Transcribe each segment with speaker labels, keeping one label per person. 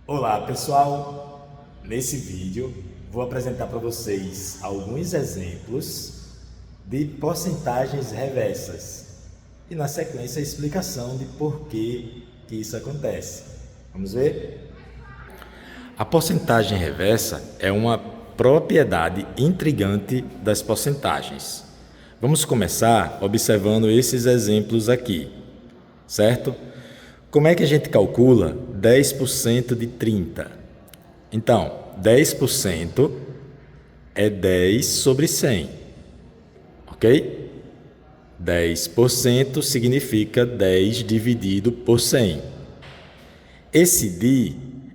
Speaker 1: Olá pessoal, nesse vídeo vou apresentar para vocês alguns exemplos de porcentagens reversas e na sequência a explicação de por que isso acontece. Vamos ver? A porcentagem reversa é uma propriedade intrigante das porcentagens. Vamos começar observando esses exemplos aqui, certo? Como é que a gente calcula 10% de 30? Então, 10% é 10 sobre 100, ok? 10% significa 10 dividido por 100. Esse de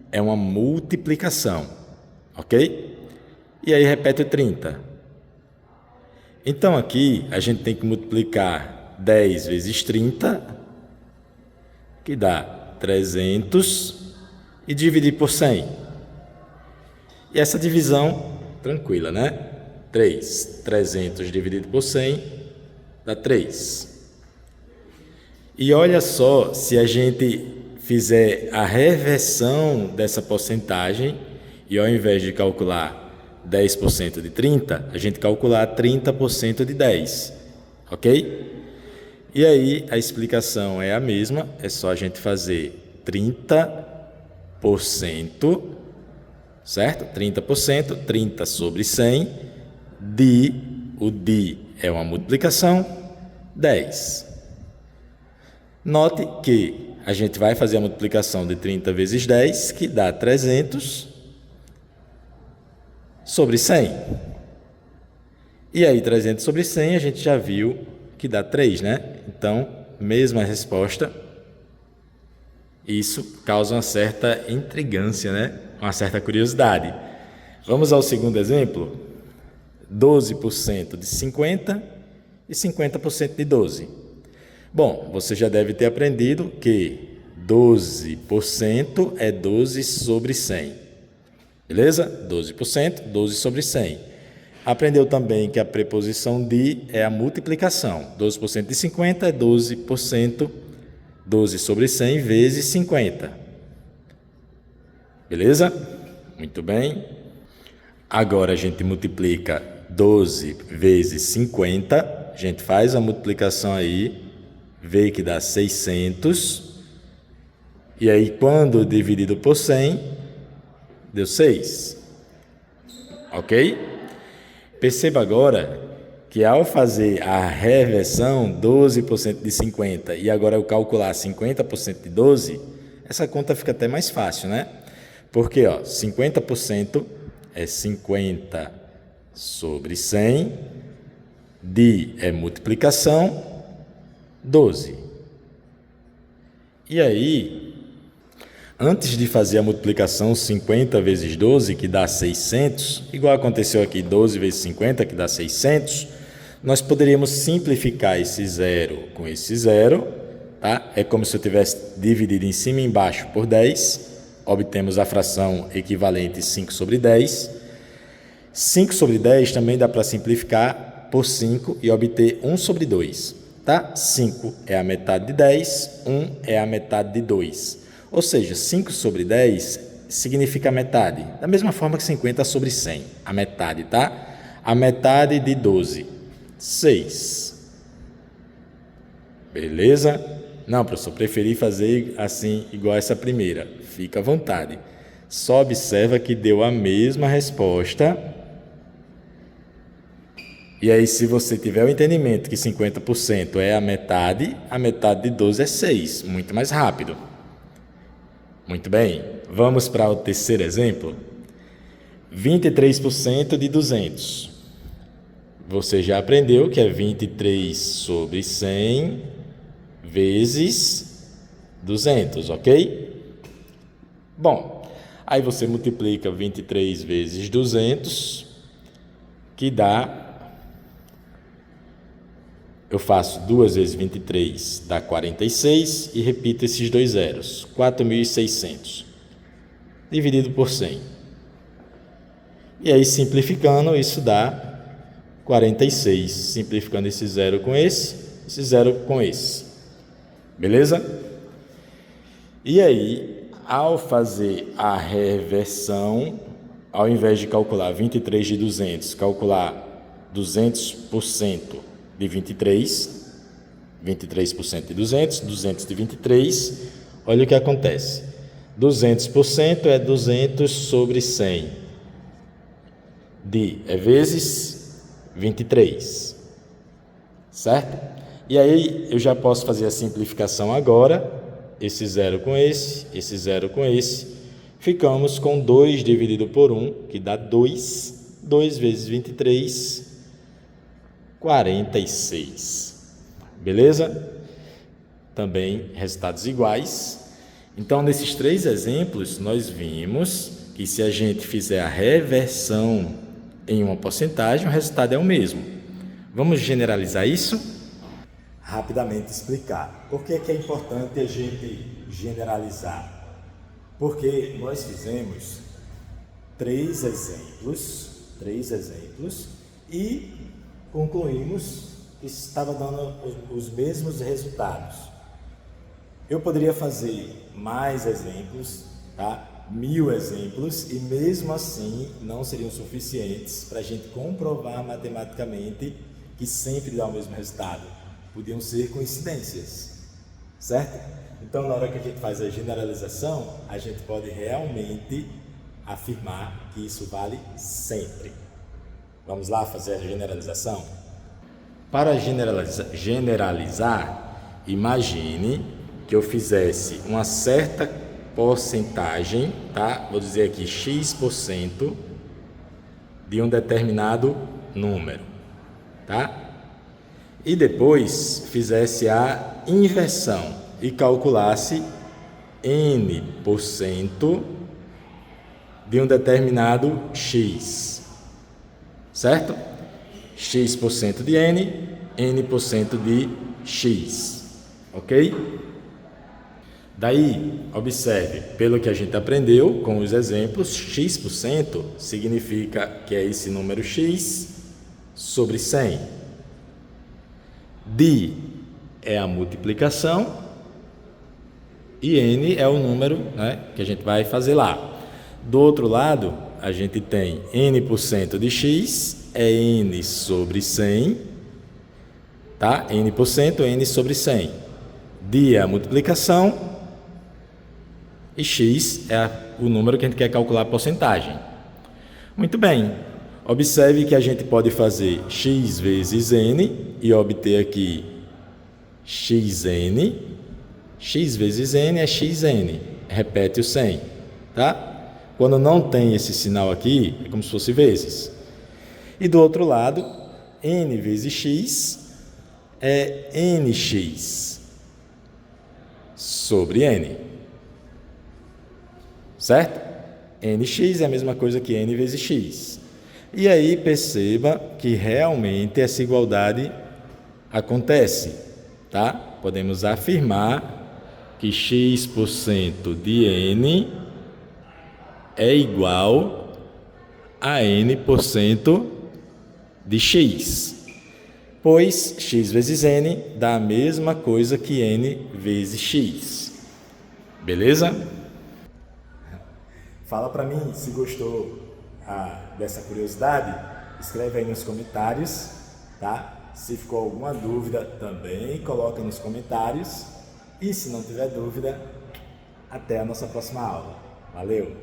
Speaker 1: é uma multiplicação, ok? E aí repete o 30. Então aqui a gente tem que multiplicar 10 vezes 30, que dá 300, e dividir por 100. E essa divisão, tranquila, né? 300 dividido por 100 dá 3. E olha só, se a gente fizer a reversão dessa porcentagem, e ao invés de calcular 10% de 30, a gente calcular 30% de 10, ok? E aí a explicação é a mesma, é só a gente fazer 30%, certo? 30%, 30 sobre 100, o de é uma multiplicação, 10. Note que a gente vai fazer a multiplicação de 30 vezes 10, que dá 300 sobre 100. E aí 300 sobre 100 a gente já viu que dá 3, né? Então, mesma resposta. Isso causa uma certa intrigância, né? Uma certa curiosidade. Vamos ao segundo exemplo. 12% de 50 e 50% de 12. Bom, você já deve ter aprendido que 12% é 12 sobre 100. Beleza? 12%, 12 sobre 100. Aprendeu também que a preposição de é a multiplicação. 12% de 50 é 12%, 12 sobre 100 vezes 50. Beleza? Muito bem. Agora a gente multiplica 12 vezes 50. A gente faz a multiplicação aí, vê que dá 600. E aí, quando dividido por 100, deu 6. Ok? Perceba agora que ao fazer a reversão 12% de 50 e agora eu calcular 50% de 12, essa conta fica até mais fácil, né? Porque 50% é 50 sobre 100, de é multiplicação, 12. E aí, antes de fazer a multiplicação 50 vezes 12, que dá 600, igual aconteceu aqui, 12 vezes 50, que dá 600, nós poderíamos simplificar esse zero com esse zero, tá? É como se eu tivesse dividido em cima e embaixo por 10, obtemos a fração equivalente 5 sobre 10. 5 sobre 10 também dá para simplificar por 5 e obter 1 sobre 2, tá? 5 é a metade de 10, 1 é a metade de 2. Ou seja, 5 sobre 10 significa metade. Da mesma forma que 50 sobre 100, a metade, tá? A metade de 12, 6. Beleza? Não, professor, preferi fazer assim, igual essa primeira. Fica à vontade. Só observa que deu a mesma resposta. E aí, se você tiver o entendimento que 50% é a metade de 12 é 6. Muito mais rápido. Muito bem, vamos para o terceiro exemplo. 23% de 200. Você já aprendeu que é 23 sobre 100 vezes 200, ok? Bom, aí você multiplica 23 vezes 200, que dá... Eu faço 2 vezes 23, dá 46, e repito esses dois zeros, 4.600, dividido por 100. E aí, simplificando, isso dá 46, simplificando esse zero com esse zero com esse. Beleza? E aí, ao fazer a reversão, ao invés de calcular 23 de 200, calcular 200% de 23, 23% de 200, 200 de 23, olha o que acontece. 200% é 200 sobre 100, é vezes 23, certo? E aí eu já posso fazer a simplificação agora, esse zero com esse zero com esse, ficamos com 2 dividido por 1, que dá 2, 2 vezes 23, 46, beleza? Também resultados iguais. Então, nesses 3 exemplos, nós vimos que se a gente fizer a reversão em uma porcentagem, o resultado é o mesmo. Vamos generalizar isso? Rapidamente explicar. Por que é importante a gente generalizar? Porque nós fizemos 3 exemplos e concluímos que estava dando os mesmos resultados. Eu poderia fazer mais exemplos, tá? 1000 exemplos, e mesmo assim não seriam suficientes para a gente comprovar matematicamente que sempre dá o mesmo resultado. Podiam ser coincidências, certo? Então, na hora que a gente faz a generalização, a gente pode realmente afirmar que isso vale sempre. Vamos lá fazer a generalização? Para generalizar, imagine que eu fizesse uma certa porcentagem, tá? Vou dizer aqui X% de um determinado número, tá? E depois fizesse a inversão e calculasse N% de um determinado X, certo? X% de N, N% de X, ok? Daí, observe, pelo que a gente aprendeu com os exemplos, X% significa que é esse número X sobre 100. D é a multiplicação e N é o número, né, que a gente vai fazer lá. Do outro lado, a gente tem N% de X, é N sobre 100, tá? N%, N sobre 100. D é a multiplicação e X é o número que a gente quer calcular a porcentagem. Muito bem. Observe que a gente pode fazer X vezes N e obter aqui Xn. X vezes N é Xn. Repete o 100, tá? Quando não tem esse sinal aqui, é como se fosse vezes. E do outro lado, N vezes X é Nx sobre N. Certo? Nx é a mesma coisa que N vezes X. E aí perceba que realmente essa igualdade acontece, tá? Podemos afirmar que X% de N é igual a N% de X, pois X vezes N dá a mesma coisa que N vezes X. Beleza? Fala para mim se gostou dessa curiosidade, escreve aí nos comentários, tá? Se ficou alguma dúvida, também coloca nos comentários. E se não tiver dúvida, até a nossa próxima aula. Valeu!